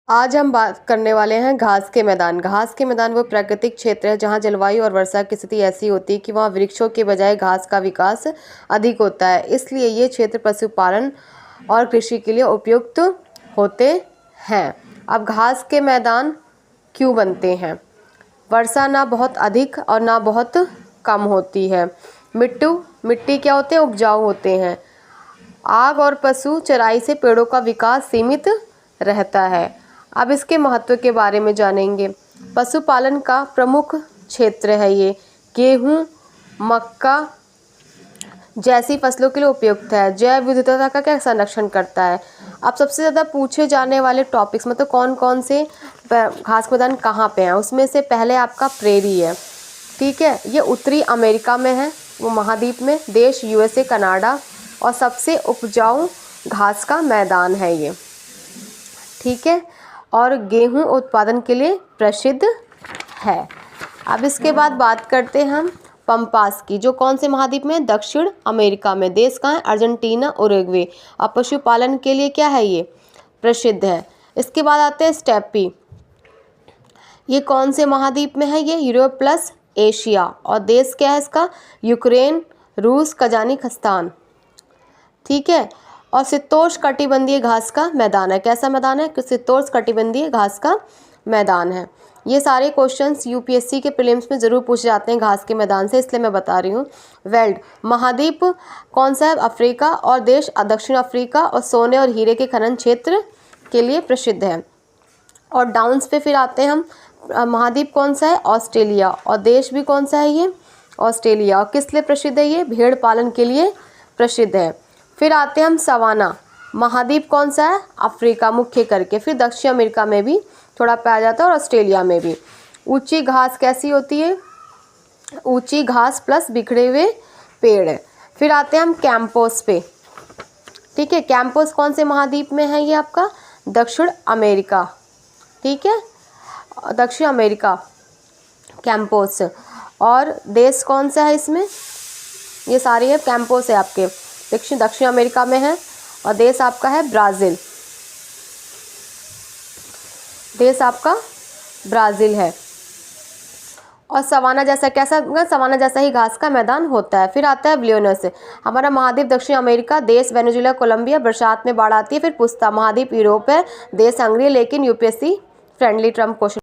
आज हम बात करने वाले हैं घास के मैदान। घास के मैदान वो प्राकृतिक क्षेत्र है जहाँ जलवायु और वर्षा की स्थिति ऐसी होती है कि वहाँ वृक्षों के बजाय घास का विकास अधिक होता है, इसलिए ये क्षेत्र पशुपालन और कृषि के लिए उपयुक्त होते हैं। अब घास के मैदान क्यों बनते हैं? वर्षा ना बहुत अधिक और ना बहुत कम होती है। मिट्टी क्या होते हैं? उपजाऊ होते हैं। आग और पशु चराई से पेड़ों का विकास सीमित रहता है। अब इसके महत्व के बारे में जानेंगे। पशुपालन का प्रमुख क्षेत्र है ये। गेहूँ, मक्का जैसी फसलों के लिए उपयुक्त है। जैव विविधता का क्या संरक्षण करता है। अब सबसे ज़्यादा पूछे जाने वाले टॉपिक्स मतलब कौन कौन से घास मैदान कहाँ पे हैं, उसमें से पहले आपका प्रेरी है। ठीक है, ये उत्तरी अमेरिका में है, वो महाद्वीप में। देश USA, कनाडा, और सबसे उपजाऊ घास का मैदान है ये। ठीक है, और गेहूं उत्पादन के लिए प्रसिद्ध है। अब इसके बाद बात करते हैं हम पंपास की, जो कौन से महाद्वीप में? दक्षिण अमेरिका में। देश कहाँ है? Argentina, Uruguay. अब पशुपालन के लिए क्या है? ये प्रसिद्ध है। इसके बाद आते हैं स्टेपी। ये कौन से महाद्वीप में है? ये यूरोप प्लस एशिया। और देश क्या है इसका? यूक्रेन, रूस, कजाकिस्तान। ठीक है, और शीतोष्ण कटिबंधीय घास का मैदान है। कैसा मैदान है? शीतोष्ण कटिबंधीय घास का मैदान है। ये सारे क्वेश्चंस UPSC के प्रीलिम्स में ज़रूर पूछे जाते हैं घास के मैदान से, इसलिए मैं बता रही हूँ। वर्ल्ड महाद्वीप कौन सा है? अफ्रीका। और देश दक्षिण अफ्रीका, और सोने और हीरे के खनन क्षेत्र के लिए प्रसिद्ध है। और डाउन्स पे फिर आते हैं हम। महाद्वीप कौन सा है? ऑस्ट्रेलिया। और देश भी कौन सा है? ये ऑस्ट्रेलिया। और किस लिए प्रसिद्ध है? ये भेड़ पालन के लिए प्रसिद्ध है। फिर आते हैं हम सवाना। महाद्वीप कौन सा है? अफ्रीका मुख्य करके। फिर दक्षिण अमेरिका में भी थोड़ा पाया जाता है, और ऑस्ट्रेलिया में भी। ऊंची घास कैसी होती है? ऊंची घास प्लस बिखरे हुए पेड़। फिर आते हैं हम कैंपोस पे। ठीक है, कैंपोस कौन से महाद्वीप में है? ये आपका दक्षिण अमेरिका। ठीक है, दक्षिण अमेरिका कैंपोस। और देश कौन सा है इसमें? ये सारे है कैंपोस है आपके दक्षिण अमेरिका में है। और देश आपका है ब्राज़ील। देश आपका ब्राज़ील है। और सवाना जैसा कैसा? सवाना जैसा ही घास का मैदान होता है। फिर आता है ब्यूनस। हमारा महाद्वीप दक्षिण अमेरिका। देश वेनेजुएला, कोलंबिया। बरसात में बाढ़ आती है। फिर पुस्ता महाद्वीप यूरोप है। देश हंगरी। लेकिन UPSC फ्रेंडली ट्रम्प क्वेश्चन